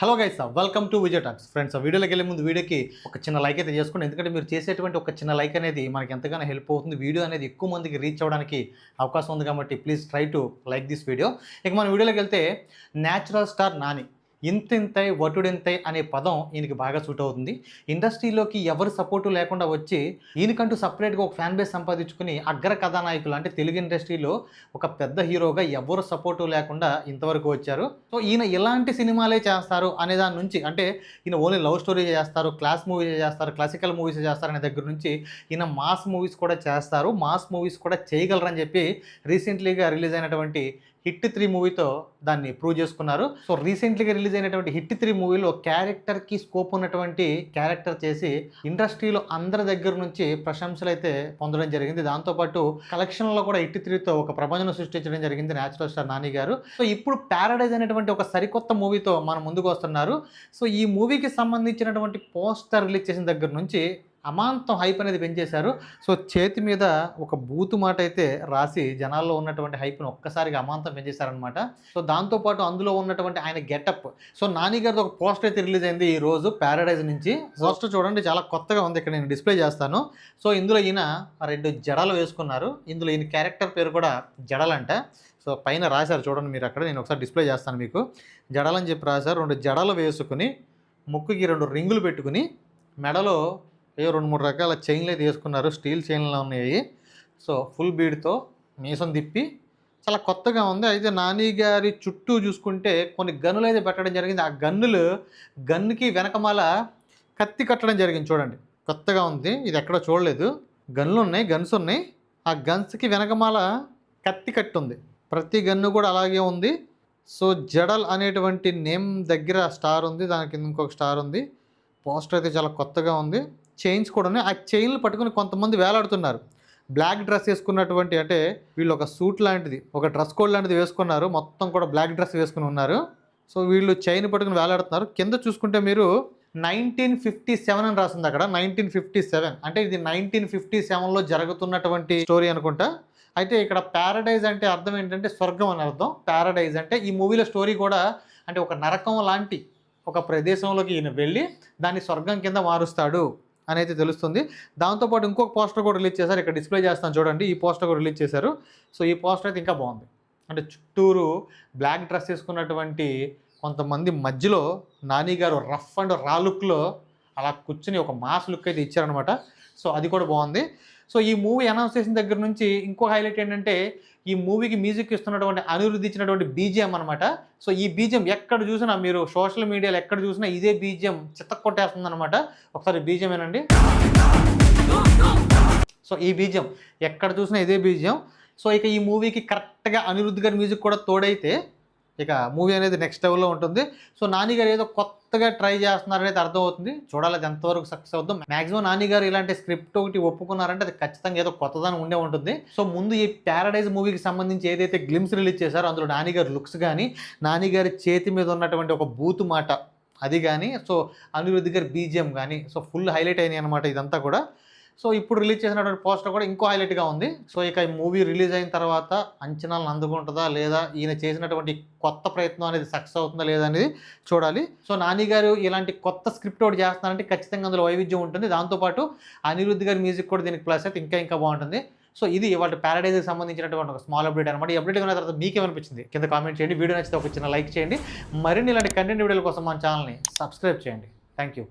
Hello guys, welcome to Vijay talks. Friends, వీడియోలోకి వెళ్ళే ముందు వీడియోకి ఒక చిన్న లైక్ అయితే చేసుకోండి. ఎందుకంటే మీరు చేసేటువంటి ఒక చిన్న లైక్ అనేది మనకి ఎంతగానో హెల్ప్ అవుతుంది. వీడియో అనేది ఎక్కువ మందికి రీచ్ అవ్వడానికి అవకాశం ఉంది కాబట్టి please try to like this video. ఇక మన వీడియోలోకి వెళ్తే, న్యాచురల్ స్టార్ నాని ఇంతింతై వటుడింతై అనే పదం ఈయనకి బాగా సూట్ అవుతుంది. ఇండస్ట్రీలోకి ఎవరు సపోర్టు లేకుండా వచ్చి ఈయనకంటూ సపరేట్గా ఒక ఫ్యాన్ బేస్ సంపాదించుకుని అగ్ర కథానాయకులు అంటే తెలుగు ఇండస్ట్రీలో ఒక పెద్ద హీరోగా ఎవరు సపోర్టు లేకుండా ఇంతవరకు వచ్చారు. సో ఈయన ఎలాంటి సినిమాలే చేస్తారు అనే దాని నుంచి, అంటే ఈయన ఓన్లీ లవ్ స్టోరీ చేస్తారు, క్లాస్ మూవీస్ చేస్తారు, క్లాసికల్ మూవీస్ చేస్తారు అనే దగ్గర నుంచి ఈయన మాస్ మూవీస్ కూడా చేస్తారు, మాస్ మూవీస్ కూడా చేయగలరని చెప్పి రీసెంట్లీగా రిలీజ్ అయినటువంటి హిట్ 3 మూవీతో దాన్ని ప్రూవ్ చేసుకున్నారు. సో రీసెంట్లీగా రిలీజ్ అయినటువంటి హిట్ 3 మూవీలో క్యారెక్టర్కి స్కోప్ ఉన్నటువంటి క్యారెక్టర్ చేసి ఇండస్ట్రీలో అందరి దగ్గర నుంచి ప్రశంసలు అయితే పొందడం జరిగింది. దాంతోపాటు కలెక్షన్లో కూడా హిట్ 3తో ఒక ప్రపంచం సృష్టించడం జరిగింది న్యాచురల్ స్టార్ నాని గారు. సో ఇప్పుడు ప్యారడైజ్ అనేటువంటి ఒక సరికొత్త మూవీతో మన ముందుకు వస్తున్నారు. సో ఈ మూవీకి సంబంధించినటువంటి పోస్టర్ రిలీజ్ చేసిన దగ్గర నుంచి అమాంతం హైప్ అనేది పెంచేశారు. సో చేతి మీద ఒక బూతు మాట అయితే రాసి జనాల్లో ఉన్నటువంటి హైప్ను ఒక్కసారిగా అమాంతం పెంచేశారనమాట. సో దాంతోపాటు అందులో ఉన్నటువంటి ఆయన గెటప్, సో నాని గారితో ఒక పోస్టర్ అయితే రిలీజ్ అయింది ఈ రోజు ప్యారడైజ్ నుంచి. పోస్టర్ చూడండి, చాలా కొత్తగా ఉంది. ఇక్కడ నేను డిస్ప్లే చేస్తాను. సో ఇందులో ఈయన 2 జడలు వేసుకున్నారు. ఇందులో ఈయన క్యారెక్టర్ పేరు కూడా జడలంట. సో పైన రాశారు చూడండి మీరు అక్కడ, నేను ఒకసారి డిస్ప్లే చేస్తాను మీకు. జడలని చెప్పి రాశారు. 2 జడలు వేసుకుని ముక్కుకి 2 రింగులు పెట్టుకుని మెడలో 2-3 రకాల చైన్లు అయితే వేసుకున్నారు. స్టీల్ చైన్లు ఉన్నాయి. సో ఫుల్ బీడ్తో మీసం తిప్పి చాలా కొత్తగా ఉంది. అయితే నాని గారి చుట్టూ చూసుకుంటే కొన్ని గన్నులు అయితే పెట్టడం జరిగింది. ఆ గన్నుకి వెనకమాల కత్తి కట్టడం జరిగింది. చూడండి, కొత్తగా ఉంది, ఇది ఎక్కడో చూడలేదు. గన్స్ ఉన్నాయి. ఆ గన్స్కి వెనకమాల కత్తి కట్టి ఉంది. ప్రతి గన్ను కూడా అలాగే ఉంది. సో జడల్ అనేటువంటి నేమ్ దగ్గర స్టార్ ఉంది, దాని కింద ఇంకొక స్టార్ ఉంది. పోస్టర్ అయితే చాలా కొత్తగా ఉంది. చైన్స్ కూడా ఉన్నాయి. ఆ చైన్లు పట్టుకుని కొంతమంది వేలాడుతున్నారు. బ్లాక్ డ్రెస్ వేసుకున్నటువంటి, అంటే వీళ్ళు ఒక సూట్ లాంటిది, ఒక డ్రెస్ కోడ్ లాంటిది వేసుకున్నారు. మొత్తం కూడా బ్లాక్ డ్రెస్ వేసుకుని ఉన్నారు. సో వీళ్ళు చైన్ పట్టుకుని వేలాడుతున్నారు. కింద చూసుకుంటే మీరు 1957 అని రాసింది అక్కడ. 1957 అంటే ఇది 1957లో జరుగుతున్నటువంటి స్టోరీ అనుకుంటా. అయితే ఇక్కడ ప్యారడైజ్ అంటే అర్థం ఏంటంటే స్వర్గం అని అర్థం. ప్యారడైజ్ అంటే ఈ మూవీలో స్టోరీ కూడా అంటే ఒక నరకం లాంటి ఒక ప్రదేశంలోకి ఈయన వెళ్ళి దాన్ని స్వర్గం కింద మారుస్తాడు అనేది తెలుస్తుంది. దాంతోపాటు ఇంకొక పోస్టర్ కూడా రిలీజ్ చేశారు. ఇక్కడ డిస్ప్లే చేస్తాను చూడండి. ఈ పోస్టర్ కూడా రిలీజ్ చేశారు. సో ఈ పోస్టర్ అయితే ఇంకా బాగుంది. అంటే చుట్టూరు బ్లాక్ డ్రెస్ వేసుకున్నటువంటి కొంతమంది మధ్యలో నాని గారు రఫ్ అండ్ రా లుక్లో అలా కూర్చుని ఒక మాస్ లుక్ అయితే ఇచ్చారనమాట. సో అది కూడా బాగుంది. సో ఈ మూవీ అనౌన్స్ చేసిన దగ్గర నుంచి ఇంకో హైలైట్ ఏంటంటే ఈ మూవీకి మ్యూజిక్ ఇస్తున్నటువంటి అనిరుద్ధ్ ఇచ్చినటువంటి బీజిఎం అనమాట. సో ఈ బీజిఎం ఎక్కడ చూసినా, మీరు సోషల్ మీడియాలో ఎక్కడ చూసినా ఇదే బీజిఎం చిత్తక కొట్టేస్తుంది అనమాట. ఒకసారి బీజిఎం ఏనండి. సో ఈ బీజిఎం ఎక్కడ చూసినా ఇదే బీజిఎం. సో ఇక ఈ మూవీకి కరెక్ట్గా అనిరుద్ధ్ గారి మ్యూజిక్ కూడా తోడైతే ఇక మూవీ అనేది నెక్స్ట్ లెవెల్లో ఉంటుంది. సో నాని గారు ఏదో కొత్తగా ట్రై చేస్తున్నారనేది అర్థమవుతుంది. చూడాలి అది ఎంతవరకు సక్సెస్ అవుతుందో. మ్యాక్సిమం నాని గారు ఇలాంటి స్క్రిప్ట్ ఒకటి ఒప్పుకున్నారంటే అది ఖచ్చితంగా ఏదో కొత్తదాని ఉండే ఉంటుంది. సో ముందు ఈ ప్యారడైజ్ మూవీకి సంబంధించి ఏదైతే గ్లిమ్స్ రిలీజ్ చేశారో అందులో నాని గారి లుక్స్ కానీ, నాని గారి చేతి మీద ఉన్నటువంటి ఒక బూతు మాట అది కానీ, సో అనిరుద్ధ్ గారి బీజిఎం కానీ, సో ఫుల్ హైలైట్ అయినాయి అనమాట ఇదంతా కూడా. సో ఇప్పుడు రిలీజ్ చేసినటువంటి పోస్టర్ కూడా ఇంకో హైలైట్గా ఉంది. సో ఇక ఈ మూవీ రిలీజ్ అయిన తర్వాత అంచనాలను అందుకుంటుందా లేదా, ఈయన చేసినటువంటి కొత్త ప్రయత్నం అనేది సక్సెస్ అవుతుందా లేదా అనేది చూడాలి. సో నాని గారు ఇలాంటి కొత్త స్క్రిప్ట్ ఒకటి చేస్తున్నారంటే ఖచ్చితంగా అందులో వైవిధ్యం ఉంటుంది. దాంతోపాటు అనిరుద్ధ్ గారి మ్యూజిక్ కూడా దీనికి ప్లస్ అయితే ఇంకా బాగుంటుంది. సో ఇది ఇవాళ ప్యారడైజ్కి సంబంధించినటువంటి ఒక స్మాల్ అప్డేట్ అనమాట. ఈ అప్డేట్ అయిన తర్వాత మీకేమనిపించింది కింద కామెంట్ చేయండి. వీడియో నచ్చితే ఒక చిన్న లైక్ చేయండి. మరిన్ని ఇలాంటి కంటెంట్ వీడియోల కోసం మన ఛానల్ని సబ్స్క్రైబ్ చేయండి. Thank you.